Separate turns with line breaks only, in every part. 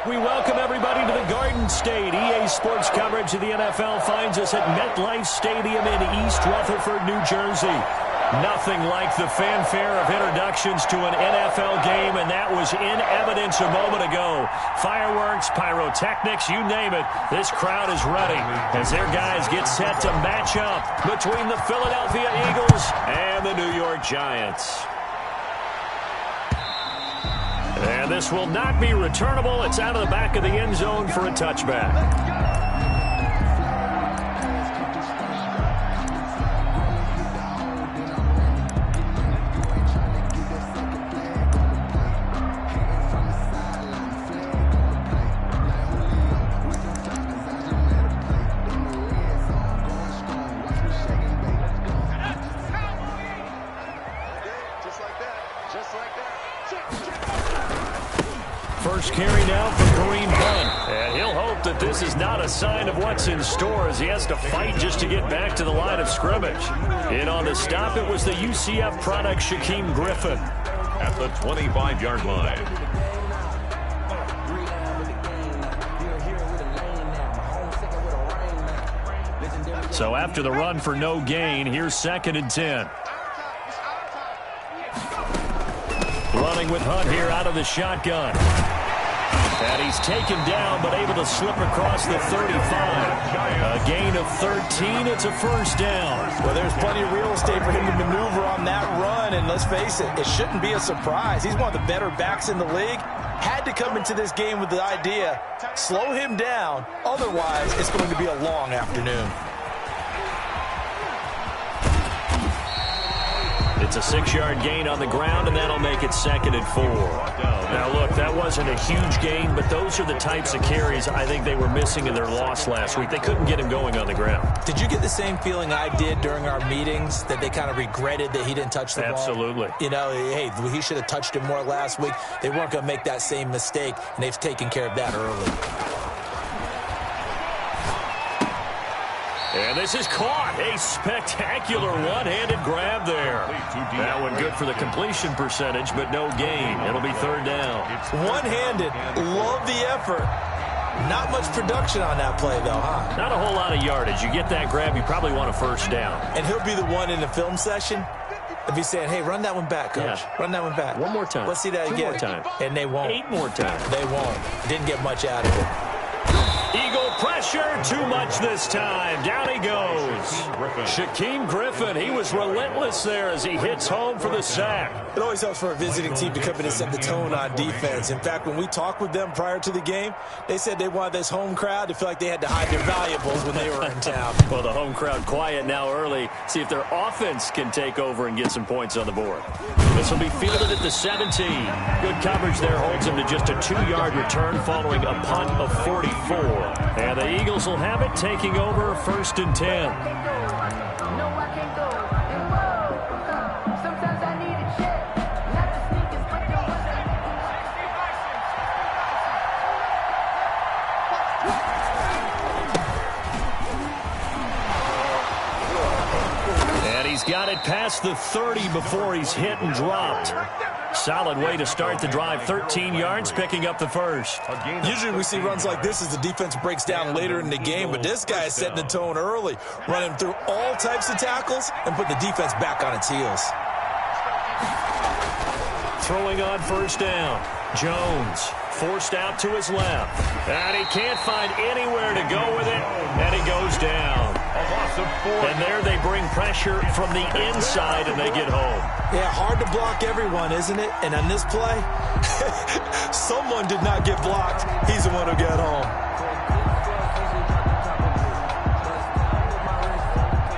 We welcome everybody to the Garden State. EA Sports coverage of the NFL finds us at MetLife Stadium in East Rutherford, New Jersey. Nothing like the fanfare of introductions to an NFL game, and that was in evidence a moment ago. Fireworks, pyrotechnics, you name it. This crowd is ready as their guys get set to match up between the Philadelphia Eagles and the New York Giants. And this will not be returnable. It's out of the back of the end zone for a touchback. First carry now for Kareem Hunt. And he'll hope that this is not a sign of what's in store as he has to fight just to get back to the line of scrimmage. In on the stop, it was the UCF product Shaquem Griffin.
At the 25-yard line.
So after the run for no gain, here's 2nd and 10. Running with Hunt here out of the shotgun. And he's taken down, but able to slip across the 35. A gain of 13. It's a first down.
Well, there's plenty of real estate for him to maneuver on that run. And let's face it, it shouldn't be a surprise. He's one of the better backs in the league. Had to come into this game with the idea, slow him down. Otherwise, it's going to be a long afternoon.
It's a 6-yard gain on the ground, and that'll make it 2nd and 4. Now, look, that wasn't a huge gain, but those are the types of carries I think they were missing in their loss last week. They couldn't get him going on the ground.
Did you get the same feeling I did during our meetings, that they kind of regretted that he didn't touch the ball?
Absolutely.
You know, hey, he should have touched it more last week. They weren't going to make that same mistake, and they've taken care of that early.
And this is caught. A spectacular one-handed grab there. That one good for the completion percentage, but no gain. It'll be 3rd down.
One-handed. Love the effort. Not much production on that play, though, huh?
Not a whole lot of yardage. You get that grab, you probably want a first down.
And he'll be the one in the film session if he's saying, hey, run that one back, Coach.
Yeah.
Run that one back.
One more time.
Let's see that
2
again.
more times.
And they won't.
8 more times.
They won't. Didn't get much out of it.
Eagle pressure, too much this time. Down he goes. Shaquem Griffin, he was relentless there as he hits home for the sack.
It always helps for a visiting team to come in and set the tone on defense. In fact, when we talked with them prior to the game, they said they wanted this home crowd to feel like they had to hide their valuables when they were in town.
Well, the home crowd quiet now early. See if their offense can take over and get some points on the board. This will be fielded at the 17. Good coverage there holds him to just a 2-yard return following a punt of 44. And the Eagles will have it, taking over 1st and 10. And he's got it past the 30 before he's hit and dropped. Solid way to start the drive. 13 yards, picking up the first.
Usually we see runs like this as the defense breaks down later in the game, but this guy is setting the tone early, running through all types of tackles and putting the defense back on its heels.
Throwing on first down. Jones forced out to his left. And he can't find anywhere to go with it, and he goes down. And there they bring pressure from the inside, and they get home.
Yeah, hard to block everyone, isn't it? And on this play, someone did not get blocked. He's the one who got home.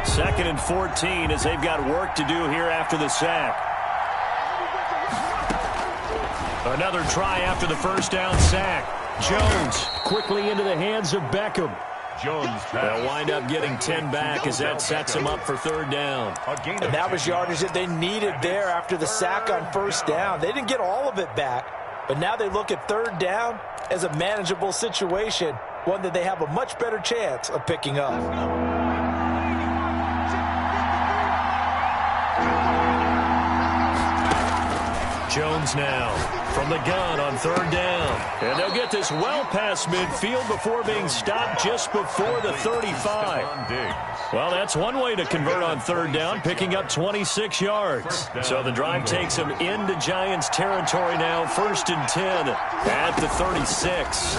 2nd and 14 as they've got work to do here after the sack. Another try after the first down sack. Jones quickly into the hands of Beckham.
Jones.
They'll wind up getting 10 back as that sets them up for 3rd down.
And that was yardage that they needed there after the sack on first down. They didn't get all of it back, but now they look at 3rd down as a manageable situation, one that they have a much better chance of picking up.
Jones now from the gun on third down. And they'll get this well past midfield before being stopped just before the 35. Well, that's one way to convert on third down, picking up 26 yards. So the drive takes them into Giants territory now, 1st and 10 at the 36.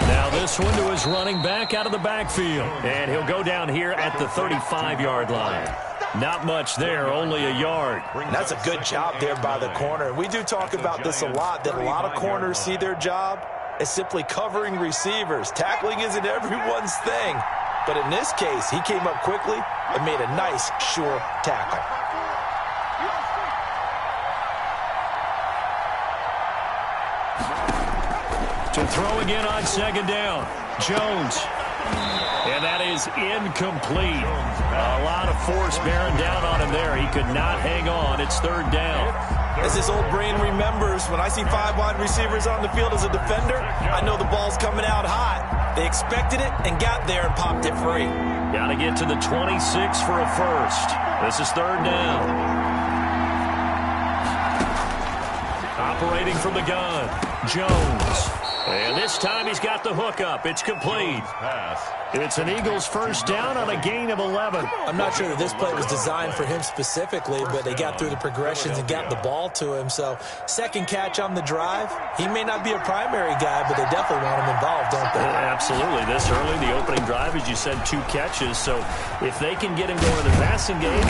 Now this one to his running back out of the backfield. And he'll go down here at the 35-yard line. Not much there, only a yard.
That's a good job there by the corner. We do talk about this a lot, that a lot of corners see their job as simply covering receivers. Tackling isn't everyone's thing. But in this case, he came up quickly and made a nice, sure tackle.
To throw again on second down. Jones. And that is incomplete. A lot of force bearing down on him there. He could not hang on. It's third down.
As his old brain remembers, when I see 5 wide receivers on the field as a defender, I know the ball's coming out hot. They expected it and got there and popped it free.
Got to get to the 26 for a first. This is third down. Operating from the gun, Jones. And this time he's got the hook up. It's complete. It's an Eagles first down on a gain of 11.
I'm not sure that this play was designed for him specifically, but they got through the progressions and got the ball to him. So second catch on the drive. He may not be a primary guy, but they definitely want him involved, don't they?
Absolutely. This early, the opening drive, as you said, 2 catches. So if they can get him going in the passing game,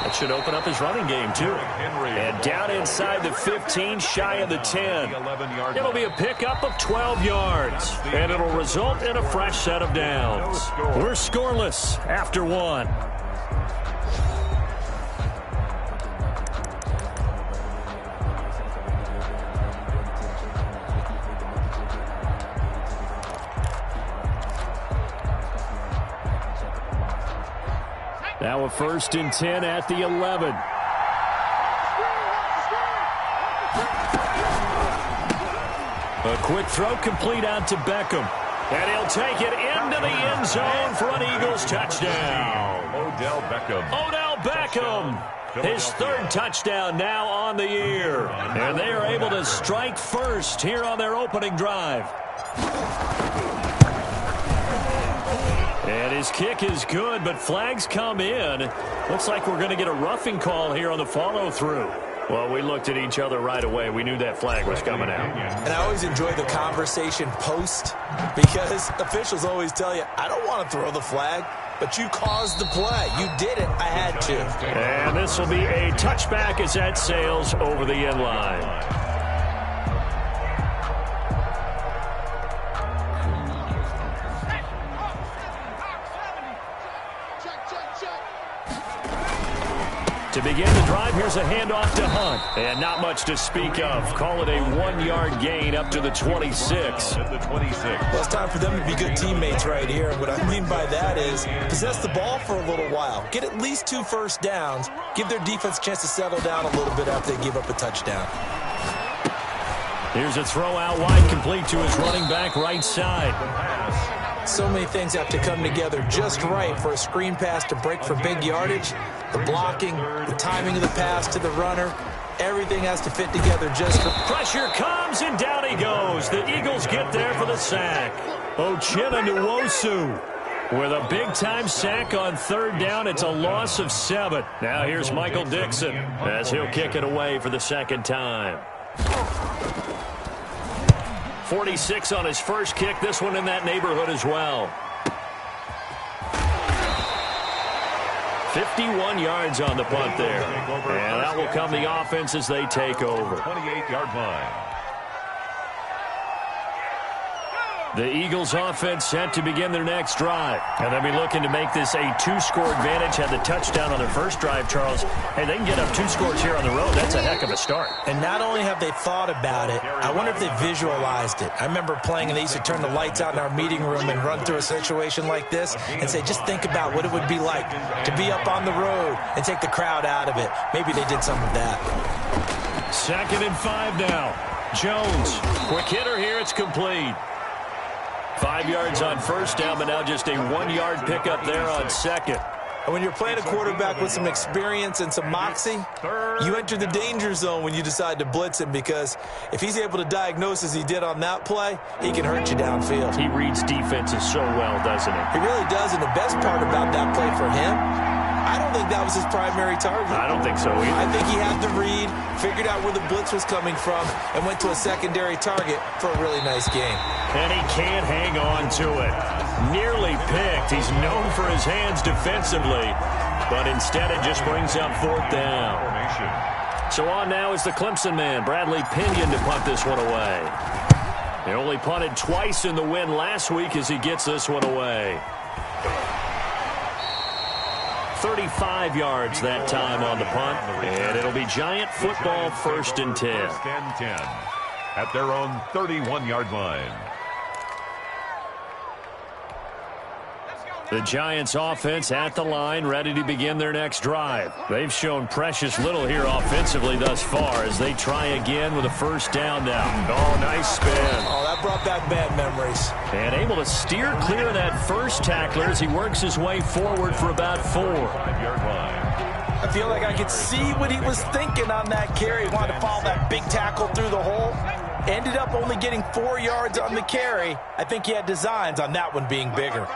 that should open up his running game, too. And down inside the 15, shy of the 10. It'll be a pickup of 12 yards. And it'll result in a fresh set of downs. We're scoreless after 1. Now a 1st and 10 at the 11. A quick throw complete out to Beckham. And he'll take it into the end zone for an Eagles touchdown.
Odell
Beckham. His 3rd touchdown now on the year. And they are able to strike first here on their opening drive. And his kick is good, but flags come in. Looks like we're going to get a roughing call here on the follow-through. Well, we looked at each other right away. We knew that flag was coming out.
And I always enjoy the conversation post because officials always tell you, I don't want to throw the flag, but you caused the play. You did it. I had to.
And this will be a touchback as that sails over the end line. To begin the drive, here's a handoff to Hunt. And not much to speak of. Call it a 1-yard gain up to the 26.
Well, it's time for them to be good teammates right here. What I mean by that is possess the ball for a little while. Get at least 2 first downs. Give their defense a chance to settle down a little bit after they give up a touchdown.
Here's a throw out wide, complete to his running back right side.
So many things have to come together just right for a screen pass to break for big yardage. The blocking, the timing of the pass to the runner, everything has to fit together just for...
Pressure comes, and down he goes. The Eagles get there for the sack. Uchenna Nwosu with a big-time sack on third down. It's a loss of 7. Now here's Michael Dixon as he'll kick it away for the 2nd time. 46 on his first kick. This one in that neighborhood as well. 51 yards on the punt there. And that will come the offense as they take over.
28-yard line.
The Eagles offense set to begin their next drive. And they'll be looking to make this a 2-score advantage. Had the touchdown on their first drive, Charles. Hey, they can get up 2 scores here on the road. That's a heck of a start.
And not only have they thought about it, I wonder if they visualized it. I remember playing and they used to turn the lights out in our meeting room and run through a situation like this and say, just think about what it would be like to be up on the road and take the crowd out of it. Maybe they did some of that.
2nd and 5 now. Jones, quick hitter here. It's complete. 5 yards on first down, but now just a 1-yard pickup there on second.
And when you're playing a quarterback with some experience and some moxie, you enter the danger zone when you decide to blitz him, because if he's able to diagnose as he did on that play, he can hurt you downfield.
He reads defenses so well, doesn't he?
He really does, and the best part about that play for him, I don't think that was his primary target.
I don't think so either.
I think he had the read, figured out where the blitz was coming from, and went to a secondary target for a really nice game.
And he can't hang on to it. Nearly picked. He's known for his hands defensively, but instead it just brings up 4th down. So on now is the Clemson man, Bradley Pinion, to punt this one away. He only punted twice in the win last week as he gets this one away. 35 yards that time on the punt, and it'll be Giant football 1st and 10.
1st and 10 at their own 31-yard line.
The Giants offense at the line, ready to begin their next drive. They've shown precious little here offensively thus far as they try again with a 1st down now. Oh, nice spin.
Oh, that brought back bad memories.
And able to steer clear of that first tackler as he works his way forward for about 4.
5-yard line.
I feel like I could see what he was thinking on that carry. He wanted to follow that big tackle through the hole. Ended up only getting 4 yards on the carry. I think he had designs on that one being bigger.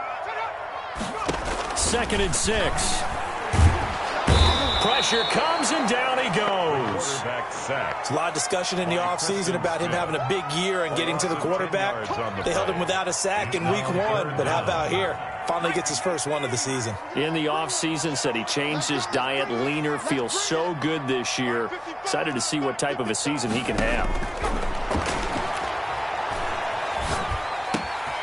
2nd and 6. Pressure comes, and down he goes.
There's a lot of discussion in the offseason about him having a big year and getting to the quarterback. They held him without a sack in week 1, but how about here? Finally gets his first one of the season.
In the offseason, said he changed his diet, leaner, feels so good this year. Excited to see what type of a season he can have.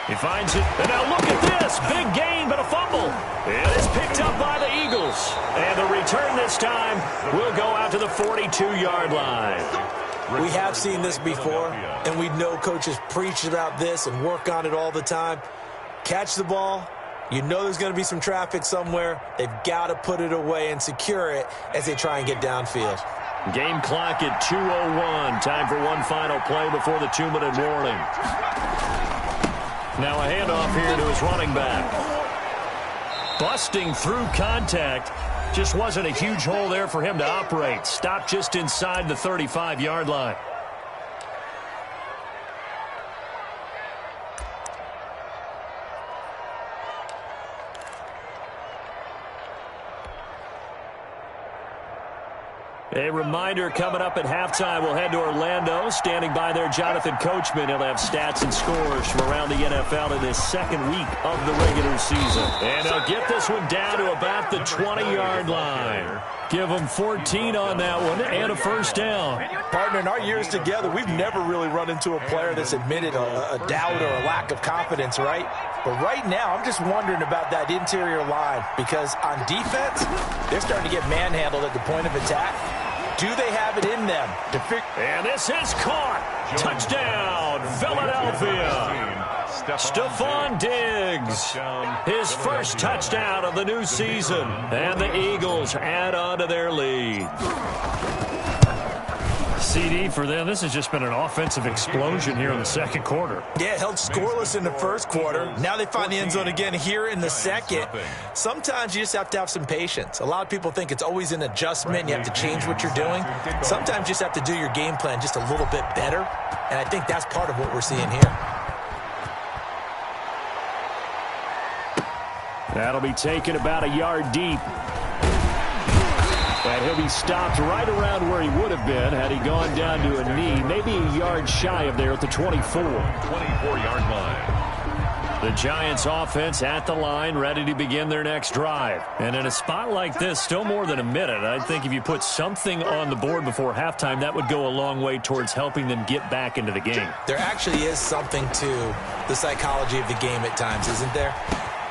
He finds it, and now look at this. Big gain, but a fumble. And it's picked up by the Eagles. And the return this time will go out to the 42-yard line.
We have seen this before, and we know coaches preach about this and work on it all the time. Catch the ball. You know there's going to be some traffic somewhere. They've got to put it away and secure it as they try and get downfield.
Game clock at 2:01. Time for one final play before the 2-minute warning. Now a handoff here to his running back. Busting through contact. Just wasn't a huge hole there for him to operate. Stopped just inside the 35-yard line. A reminder, coming up at halftime, we'll head to Orlando. Standing by there, Jonathan Coachman. He'll have stats and scores from around the NFL in his 2nd week of the regular season. And he'll get this one down to about the 20-yard line. Give him 14 on that one and a 1st down.
Partner, in our years together, we've never really run into a player that's admitted a doubt or a lack of confidence, right? But right now, I'm just wondering about that interior line, because on defense, they're starting to get manhandled at the point of attack. Do they have it in them to figure?
And this is caught. Touchdown, Philadelphia. Stephon Diggs, his first touchdown of the new season. And the Eagles add on to their lead. CD for them. This has just been an offensive explosion here in the 2nd quarter.
Yeah, held scoreless in the 1st quarter. Now they find the end zone again here in the 2nd. Sometimes you just have to have some patience. A lot of people think it's always an adjustment. You have to change what you're doing. Sometimes you just have to do your game plan just a little bit better. And I think that's part of what we're seeing here.
That'll be taken about a yard deep. And he'll be stopped right around where he would have been had he gone down to a knee, maybe a yard shy of there at the 24.
24-yard line.
The Giants offense at the line, ready to begin their next drive. And in a spot like this, still more than a minute, I think if you put something on the board before halftime, that would go a long way towards helping them get back into the game.
There actually is something to the psychology of the game at times, isn't there?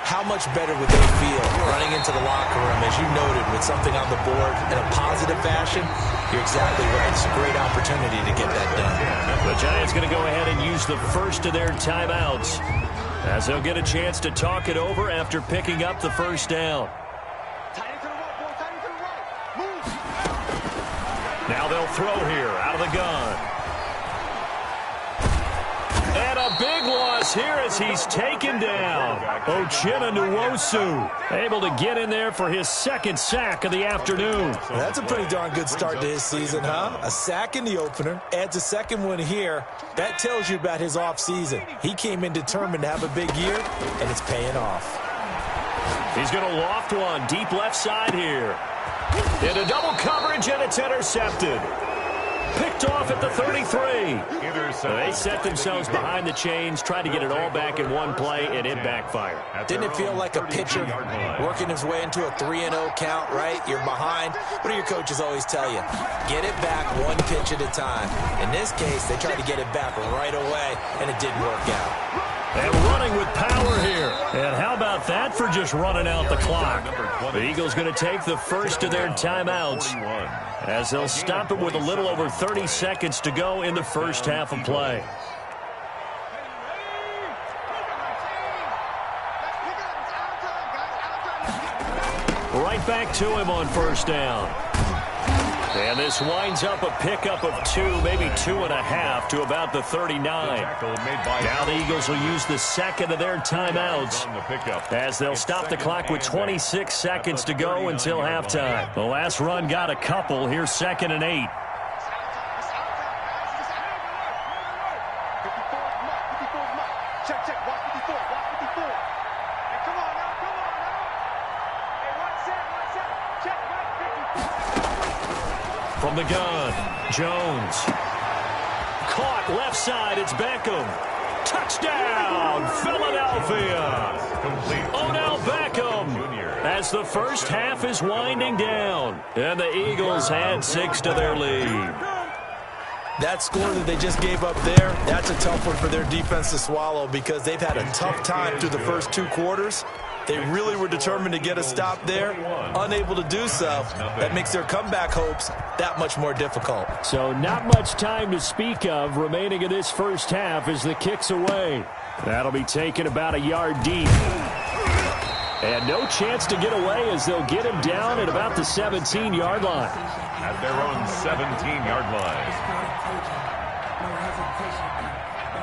How much better would they feel running into the locker room, as you noted, with something on the board in a positive fashion? You're exactly right. It's a great opportunity to get that done.
The Giants going to go ahead and use the first of their timeouts, as they'll get a chance to talk it over after picking up the 1st down. Now they'll throw here out of the gun. And a big loss here as he's taken down. Uchenna Nwosu able to get in there for his second sack of the afternoon.
Well, that's a pretty darn good start to his season, huh? A sack in the opener, adds a second one here. That tells you about his offseason. He came in determined to have a big year, and it's paying off.
He's going to loft one deep left side here. Into double coverage, and it's intercepted. Picked off at the 33. They set themselves behind the chains, tried to get it all back in one play, and it backfired.
Didn't it feel like a pitcher working his way into a 3-0 count, right? You're behind. What do your coaches always tell you? Get it back one pitch at a time. In this case, they tried to get it back right away, and it didn't work out.
And running with power here. And how about that for just running out the clock? The Eagles going to take the first of their timeouts as they'll stop it with a little over 30 seconds to go in the first half of play. Right back to him on first down. And this winds up a pickup of 2, maybe 2.5 to about the 39. Now the Eagles will use the second of their timeouts as they'll stop the clock with 26 seconds to go until halftime. The last run got a couple. Here's 2nd and 8. From the gun, Jones. Caught left side, it's Beckham. Touchdown, Philadelphia. Odell Beckham as the first half is winding down. And the Eagles add 6 to their lead.
That score that they just gave up there, that's a tough one for their defense to swallow because they've had a tough time through the first 2 quarters. They really were determined to get a stop there, unable to do so. That makes their comeback hopes that much more difficult.
So not much time to speak of remaining in this first half as the kick's away. That'll be taken about a yard deep. And no chance to get away as they'll get him down at about the 17-yard line.
At their own 17-yard line.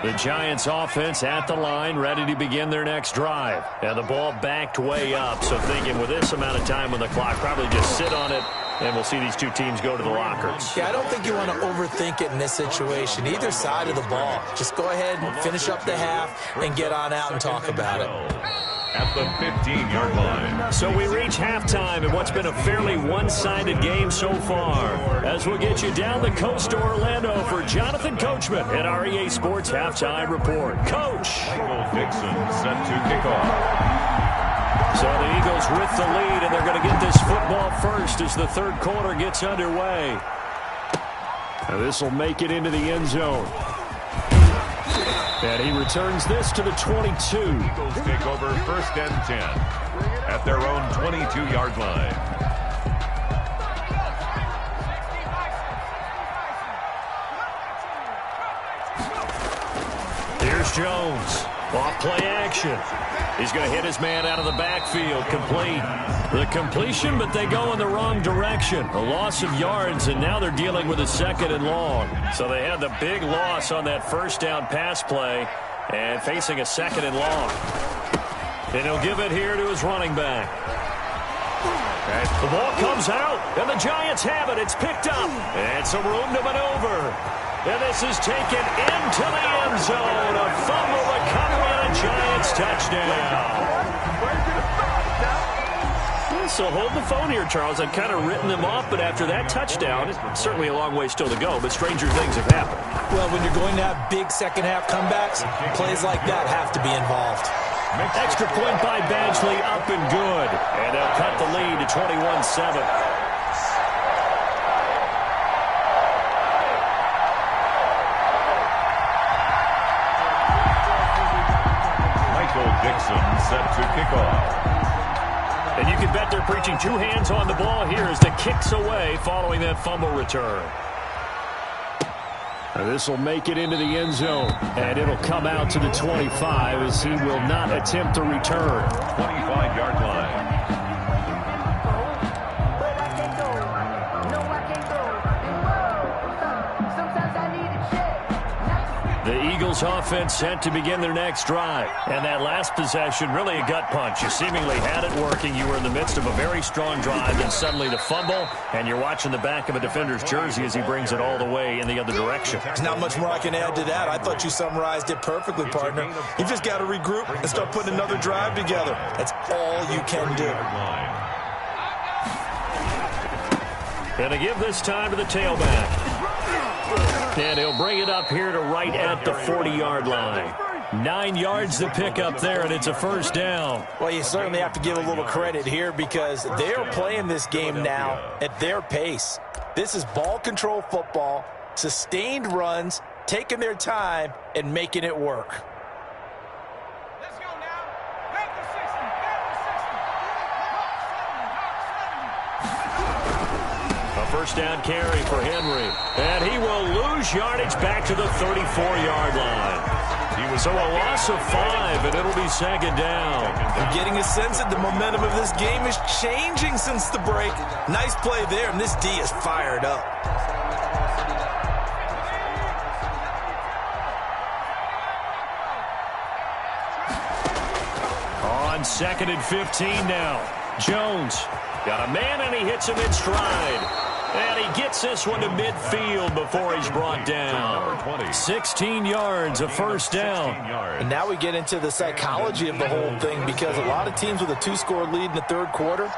The Giants offense at the line, ready to begin their next drive. And the ball backed way up, so thinking with this amount of time on the clock, probably just sit on it, and we'll see these two teams go to the lockers.
Yeah, I don't think you want to overthink it in this situation, either side of the ball. Just go ahead and finish up the half and get on out and talk about it.
At the 15-yard line.
So we reach halftime in what's been a fairly one-sided game so far. As we'll get you down the coast to Orlando for Jonathan Coachman at our EA Sports Halftime Report. Coach.
Michael Dixon set to kick off.
So the Eagles with the lead, and they're going to get this football first as the third quarter gets underway. Now this will make it into the end zone. And he returns this to the 22.
Eagles take over 1st and 10 at their own 22-yard line.
Here's Jones. Off play action. He's going to hit his man out of the backfield. Complete. The completion, but they go in the wrong direction. A loss of yards, and now they're dealing with a 2nd and long. So they had the big loss on that first down pass play and facing a 2nd and long. And he'll give it here to his running back. And the ball comes out, and the Giants have it. It's picked up, and some room to maneuver. And this is taken into the end zone. A fumble recovery and a Giants touchdown. So hold the phone here, Charles. I've kind of written them off, but after that touchdown, it's certainly a long way still to go, but stranger things have happened.
Well, when you're going to have big second-half comebacks, plays like that have to be involved.
Extra point by Badgley, up and good. And they'll cut the lead to 21-7.
Dixon set to kick off.
And you can bet they're preaching 2 hands on the ball here as the kick's away following that fumble return. This will make it into the end zone, and it'll come out to the 25 as he will not attempt to return.
25-yard line.
The Eagles offense set to begin their next drive. And that last possession, really a gut punch. You seemingly had it working. You were in the midst of a very strong drive, and suddenly the fumble, and you're watching the back of a defender's jersey as he brings it all the way in the other direction.
There's not much more I can add to that. I thought you summarized it perfectly, partner. You just got to regroup and start putting another drive together. That's all you can do.
And to give this time to the tailback. And he'll bring it up here to right at the 40-yard line. 9 yards to pick up there, and it's a first down.
Well, you certainly have to give a little credit here because they're playing this game now at their pace. This is ball control football, sustained runs, taking their time, and making it work.
Let's go now. Back to 60.
A first down carry for Henry. And he will lose yardage back to the 34-yard line. So a loss of 5, and it'll be second down.
I'm getting a sense that the momentum of this game is changing since the break. Nice play there, and this D is fired up.
On 2nd and 15 now. Jones got a man, and he hits him in stride. And he gets this one to midfield before he's brought down. 16 yards, a first down.
And now we get into the psychology of the whole thing because a lot of teams with a 2-score lead in the third quarter,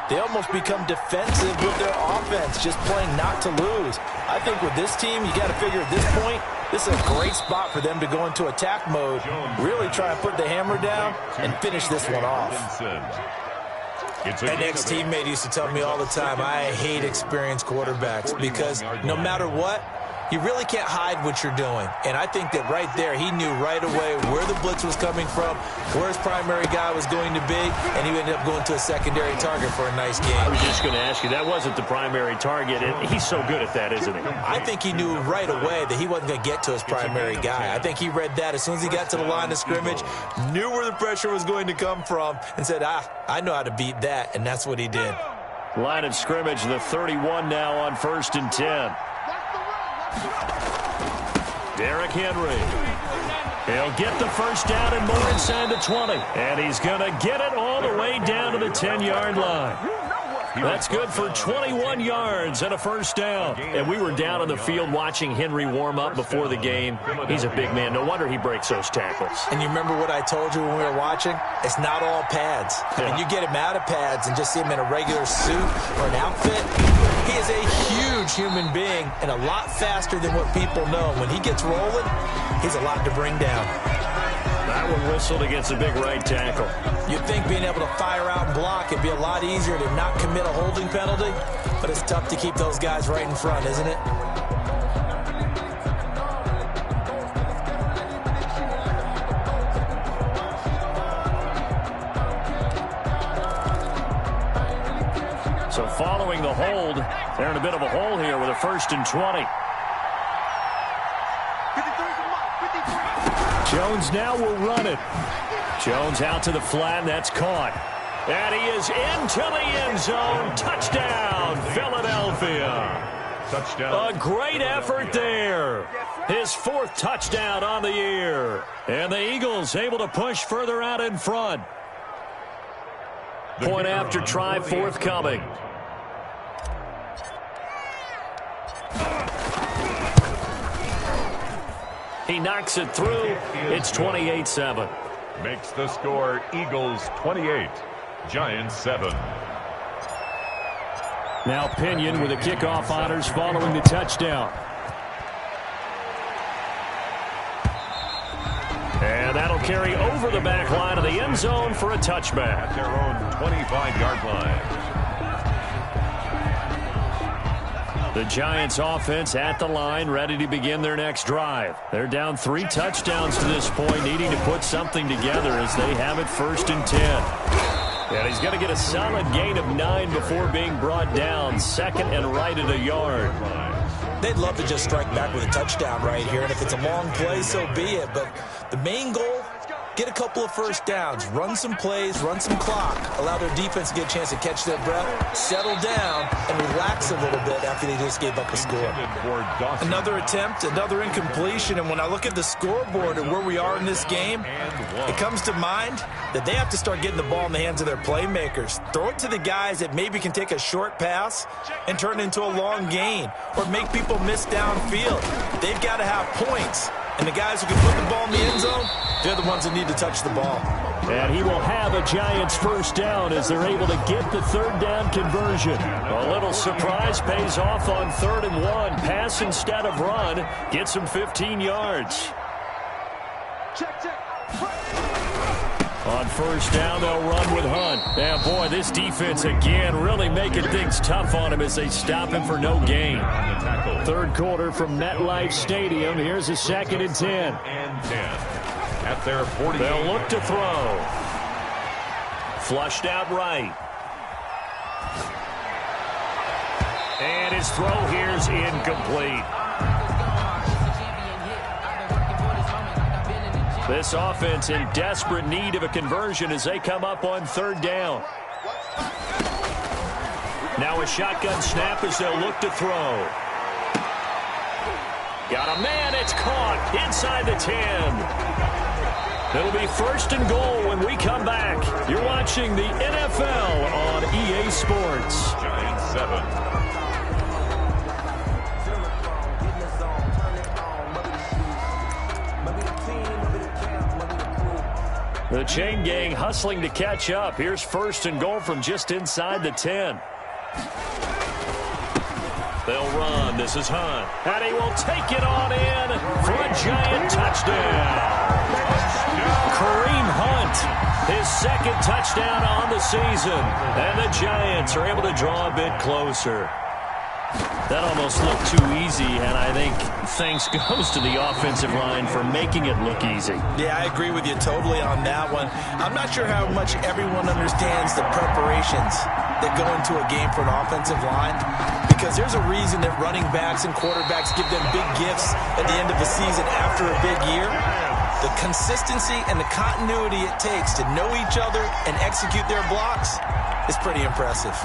they almost become defensive with their offense, just playing not to lose. I think with this team, you got to figure at this point, this is a great spot for them to go into attack mode, really try and put the hammer down and finish this one off.
An ex-teammate used to tell me all the time, I hate experienced quarterbacks because no matter what, you really can't hide what you're doing. And I think that right there, he knew right away where the blitz was coming from, where his primary guy was going to be, and he ended up going to a secondary target for a nice game.
I was just going to ask you, that wasn't the primary target, and he's so good at that, isn't he?
I think he knew right away that he wasn't going to get to his primary guy. I think he read that as soon as he got to the line of scrimmage, knew where the pressure was going to come from, and said, I know how to beat that, and that's what he did.
Line of scrimmage, the 31 now on 1st and 10. Derrick Henry. He'll get the first down and more inside the 20. And he's going to get it all the way down to the 10-yard line. That's good for 21 yards and a first down. And we were down on the field watching Henry warm up before the game. He's a big man. No wonder he breaks those tackles.
And you remember what I told you when we were watching? It's not all pads.
Yeah.
And you get him out of pads and just see him in a regular suit or an outfit. He is a huge human being and a lot faster than what people know. When he gets rolling, he's a lot to bring down.
That one whistled against a big right tackle.
You'd think being able to fire out and block it'd be a lot easier to not commit a holding penalty, but it's tough to keep those guys right in front, isn't it?
So following the hold, they're in a bit of a hole here with a 1st and 20. Jones now will run it. Jones out to the flat, and that's caught. And he is into the end zone. Touchdown, Philadelphia.
Touchdown.
A great effort there. His 4th touchdown on the year. And the Eagles able to push further out in front. Point after try forthcoming. He knocks it through. It's 28-7.
Makes the score Eagles 28, Giants 7.
Now Pinion with the kickoff honors following the touchdown. And that'll carry over the back line of the end zone for a touchback.
At their own 25-yard line.
The Giants offense at the line, ready to begin their next drive. They're down 3 touchdowns to this point, needing to put something together as they have it 1st and 10. And he's going to get a solid gain of 9 before being brought down, 2nd and right at a yard.
They'd love to just strike back with a touchdown right here, and if it's a long play, so be it. But the main goal, get a couple of first downs, run some plays, run some clock, allow their defense to get a chance to catch their breath, settle down, and relax a little bit after they just gave up a score. Another attempt, another incompletion, and when I look at the scoreboard and where we are in this game, it comes to mind that they have to start getting the ball in the hands of their playmakers. Throw it to the guys that maybe can take a short pass and turn it into a long gain or make people miss downfield. They've got to have points. And the guys who can put the ball in the end zone, they're the ones that need to touch the ball.
And he will have a Giants first down as they're able to get the third down conversion. A little surprise pays off on 3rd and 1. Pass instead of run. Gets him 15 yards. On first down, they'll run with Hunt. And, boy, this defense, again, really making things tough on him as they stop him for no gain. Third quarter from MetLife Stadium. Here's a 2nd and 10.
At their 40.
They'll look to throw. Flushed out right. And his throw here's incomplete. This offense in desperate need of a conversion as they come up on 3rd down. Now a shotgun snap as they'll look to throw. Got a man, it's caught inside the 10. It'll be 1st and goal when we come back. You're watching the NFL on EA Sports.
Giants 7.
The chain gang hustling to catch up. Here's 1st and goal from just inside the 10. They'll run. This is Hunt. And he will take it on in for a Giant touchdown. Kareem Hunt, his 2nd touchdown on the season. And the Giants are able to draw a bit closer. That almost looked too easy, and I think thanks goes to the offensive line for making it look easy.
Yeah, I agree with you totally on that one. I'm not sure how much everyone understands the preparations that go into a game for an offensive line, because there's a reason that running backs and quarterbacks give them big gifts at the end of the season after a big year. The consistency and the continuity it takes to know each other and execute their blocks is pretty impressive.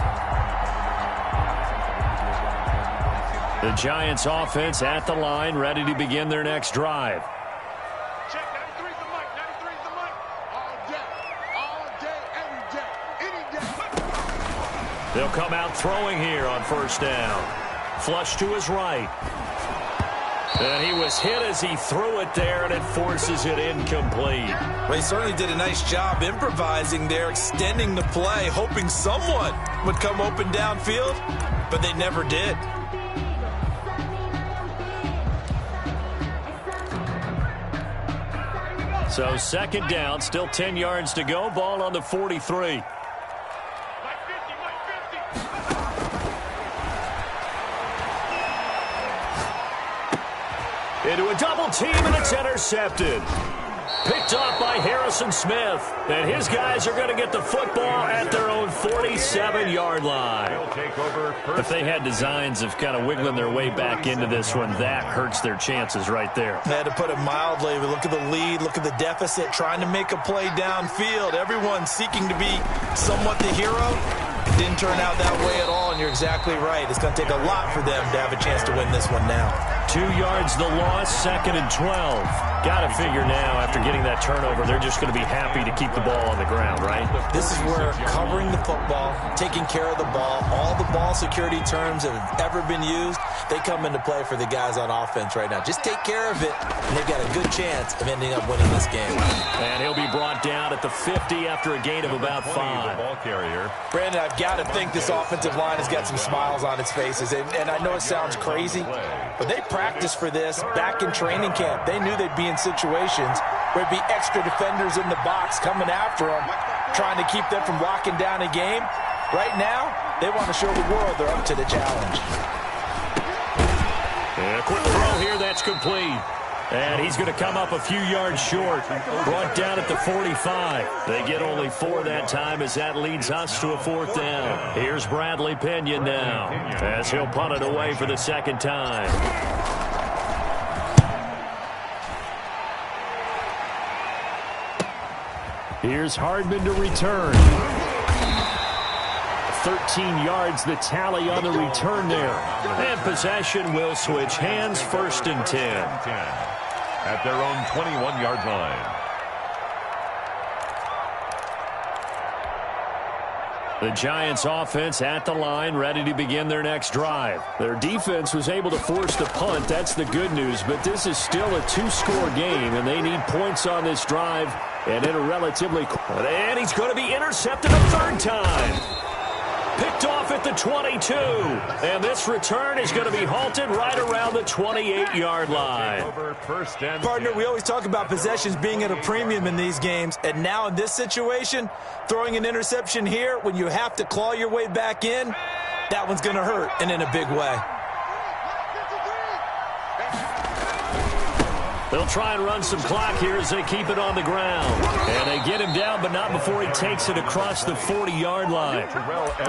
The Giants offense at the line, ready to begin their next drive.
Check, 93's the mic, 93's the mic. All day, every day, any day.
They'll come out throwing here on 1st down. Flush to his right. And he was hit as he threw it there, and it forces it incomplete.
Well, he certainly did a nice job improvising there, extending the play, hoping someone would come open downfield, but they never did.
So 2nd down, still 10 yards to go. Ball on the 43. Into a double team, and it's intercepted. Picked off by Harrison Smith. And his guys are going to get the football at their own 47-yard line. If they had designs of kind of wiggling their way back into this one, that hurts their chances right there.
They had to put it mildly. We look at the lead, look at the deficit, trying to make a play downfield. Everyone seeking to be somewhat the hero. Didn't turn out that way at all, and you're exactly right. It's going to take a lot for them to have a chance to win this one now.
2 yards the loss, 2nd and 12. Got to figure now, after getting that turnover, they're just going to be happy to keep the ball on the ground, right?
This is where covering the football, taking care of the ball, all the ball security terms that have ever been used, they come into play for the guys on offense right now. Just take care of it, and they've got a good chance of ending up winning this game.
And he'll be brought down at the 50 after a gain of about 5.
Ball carrier.
Brandon, I've got to think this offensive line has got some smiles on its faces, and I know it sounds crazy, but they practiced for this back in training camp. They knew they'd be in situations where there'd be extra defenders in the box coming after them, trying to keep them from locking down a game. Right now, they want to show the world they're up to the challenge.
And a quick throw here, that's complete. And he's going to come up a few yards short. Brought down at the 45. They get only 4 that time as that leads us to a 4th down. Here's Bradley Pinion now as he'll punt it away for the 2nd time. Here's Hardman to return. 13 yards, the tally on the return there. And possession will switch hands, 1st and 10.
At their own 21-yard line.
The Giants offense at the line, ready to begin their next drive. Their defense was able to force the punt. That's the good news, but this is still a 2-score game, and they need points on this drive. And in a relatively... And he's going to be intercepted a 3rd time. Picked off at the 22. And this return is going to be halted right around the 28-yard line.
Partner, we always talk about possessions being at a premium in these games. And now in this situation, throwing an interception here when you have to claw your way back in, that one's going to hurt, and in a big way.
They'll try and run some clock here as they keep it on the ground. And they get him down, but not before he takes it across the 40-yard line.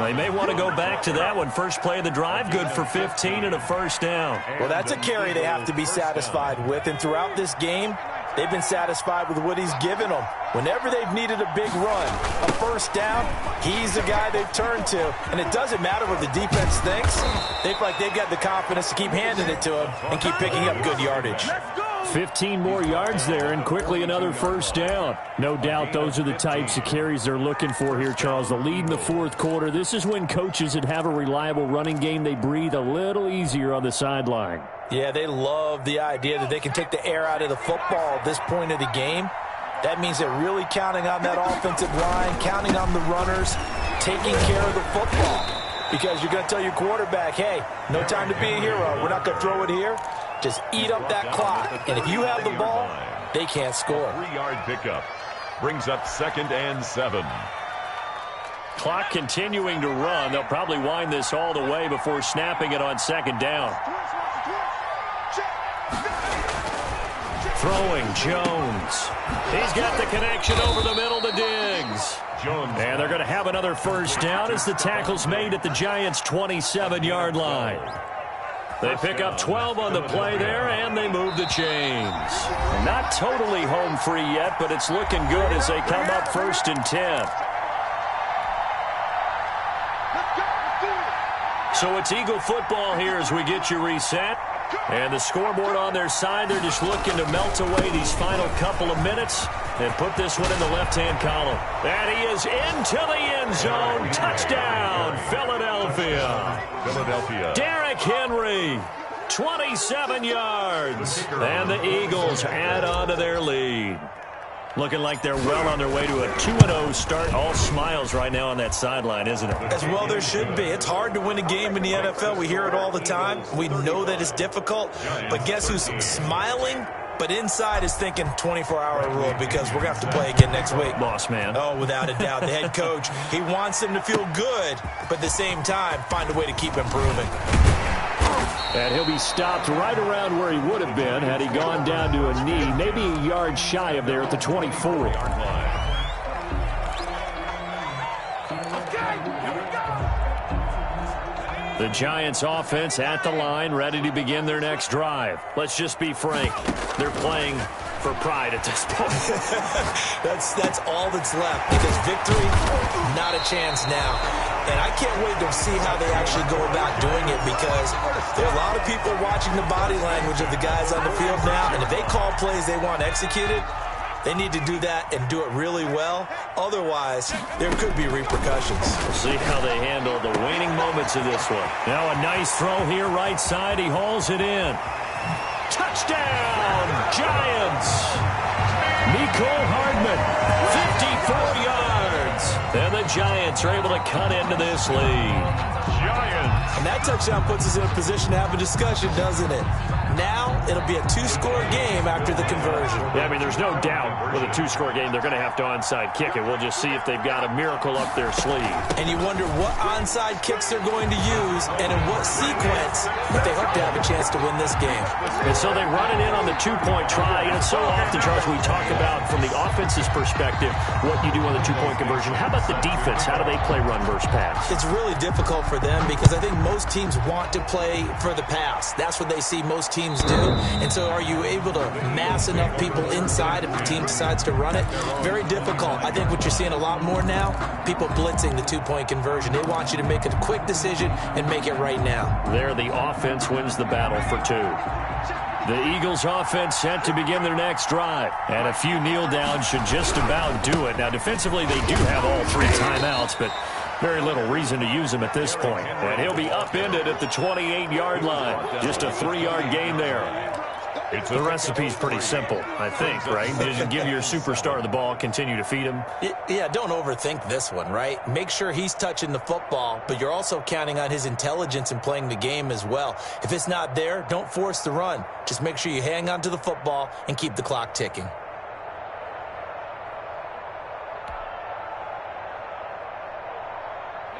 They may want to go back to that one. First play of the drive, good for 15 and a 1st down.
Well, that's a carry they have to be satisfied with. And throughout this game, they've been satisfied with what he's given them. Whenever they've needed a big run, a 1st down, he's the guy they've turned to. And it doesn't matter what the defense thinks. They feel like they've got the confidence to keep handing it to him and keep picking up good yardage.
15 more yards there, and quickly another 1st down. No doubt those are the types of carries they're looking for here, Charles. The lead in the 4th quarter. This is when coaches that have a reliable running game, they breathe a little easier on the sideline.
Yeah, they love the idea that they can take the air out of the football at this point of the game. That means they're really counting on that offensive line, counting on the runners, taking care of the football. Because you're going to tell your quarterback, hey, no time to be a hero. We're not going to throw it here. Just eat up that clock. And if you have the ball, they can't score.
3-yard pickup brings up 2nd and 7.
Clock continuing to run. They'll probably wind this all the way before snapping it on 2nd down. Throwing Jones. He's got the connection over the middle to Diggs. And they're going to have another 1st down as the tackle's made at the Giants' 27-yard line. They pick up 12 on the play there, and they move the chains. Not totally home free yet, but it's looking good as they come up 1st and 10. So it's Eagle football here as we get you reset. And the scoreboard on their side, they're just looking to melt away these final couple of minutes and put this one in the left-hand column. And he is into the end zone. Touchdown, Philadelphia. Derrick Henry, 27 yards. And the Eagles add on to their lead. Looking like they're well on their way to a 2-0 start. All smiles right now on that sideline, isn't it?
As well there should be. It's hard to win a game in the NFL. We hear it all the time. We know that it's difficult. But guess who's smiling? But inside is thinking 24-hour rule because we're going to have to play again next week.
Boss man.
Oh, without a doubt. The head coach, he wants them to feel good, but at the same time, find a way to keep improving.
And he'll be stopped right around where he would have been had he gone down to a knee, maybe a yard shy of there at the 24. The Giants offense at the line, ready to begin their next drive. Let's just be frank. They're playing for pride at this point.
That's all that's left because victory, not a chance now. And I can't wait to see how they actually go about doing it because there are a lot of people watching the body language of the guys on the field now. And if they call plays they want executed, they need to do that and do it really well. Otherwise, there could be repercussions.
We'll see how they handle the waning moments of this one. Now a nice throw here right side. He hauls it in. Touchdown, Giants. Mecole Hardman, 54 yards. And the Giants are able to cut into this lead.
And that touchdown puts us in a position to have a discussion, doesn't it? Now it'll be a 2-score game after the conversion.
Yeah, I mean, there's no doubt with a 2-score game they're going to have to onside kick it. We'll just see if they've got a miracle up their sleeve.
And you wonder what onside kicks they're going to use and in what sequence, but they hope to have a chance to win this game.
And so they run it in on the 2-point try. And so often, Charles, we talk about from the offense's perspective what you do on the 2-point conversion. How about the defense? How do they play run versus pass?
It's really difficult for them because I think most teams want to play for the pass. That's what they see most teams do. And so are you able to mass enough people inside if the team decides to run it? Very difficult. I think what you're seeing a lot more now, people blitzing the two-point conversion. They want you to make a quick decision and make it right now.
There, the offense wins the battle for 2. The Eagles offense set to begin their next drive. And a few kneel downs should just about do it. Now, defensively, they do have all 3 timeouts, but very little reason to use them at this point. And he'll be upended at the 28-yard line. Just a 3-yard gain there. The recipe's pretty simple, I think, right? Just give your superstar the ball, continue to feed him.
Yeah, don't overthink this one, right? Make sure he's touching the football, but you're also counting on his intelligence in playing the game as well. If it's not there, don't force the run. Just make sure you hang on to the football and keep the clock ticking.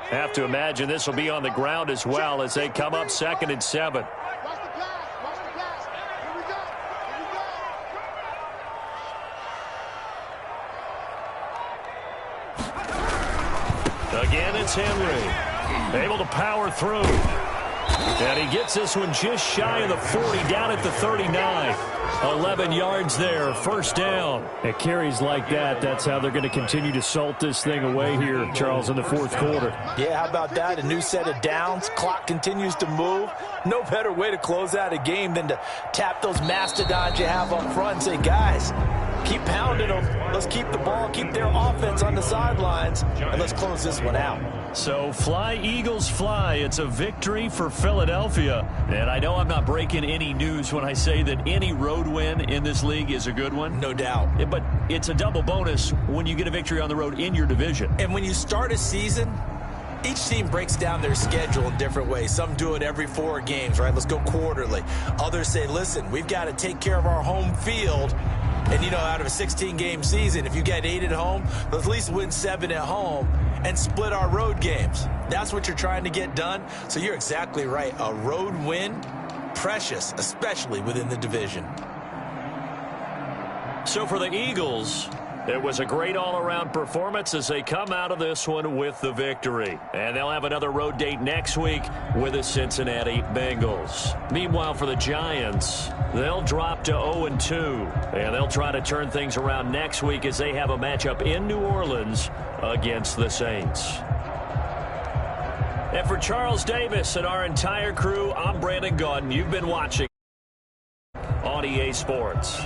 Have to imagine this will be on the ground as well as they come up 2nd and 7. Again, it's Henry. Able to power through. And he gets this one just shy of the 40, down at the 39. 11 yards there, first down. At carries like that, that's how they're going to continue to salt this thing away here, Charles, in the 4th quarter.
Yeah, how about that? A new set of downs. Clock continues to move. No better way to close out a game than to tap those mastodons you have up front and say, guys, keep pounding them. Let's keep the ball, keep their offense on the sidelines, and let's close this one out.
So fly, Eagles, fly. It's a victory for Philadelphia. And I know I'm not breaking any news when I say that any road win in this league is a good one.
No doubt.
But it's a double bonus when you get a victory on the road in your division.
And when you start a season, each team breaks down their schedule in different ways. Some do it every 4 games, right? Let's go quarterly. Others say, listen, we've got to take care of our home field. And, you know, out of a 16-game season, if you get 8 at home, let's at least win 7 at home and split our road games. That's what you're trying to get done. So you're exactly right. A road win, precious, especially within the division.
So for the Eagles, it was a great all-around performance as they come out of this one with the victory. And they'll have another road date next week with the Cincinnati Bengals. Meanwhile, for the Giants, they'll drop to 0-2. And they'll try to turn things around next week as they have a matchup in New Orleans against the Saints. And for Charles Davis and our entire crew, I'm Brandon Gaudin. You've been watching on EA Sports.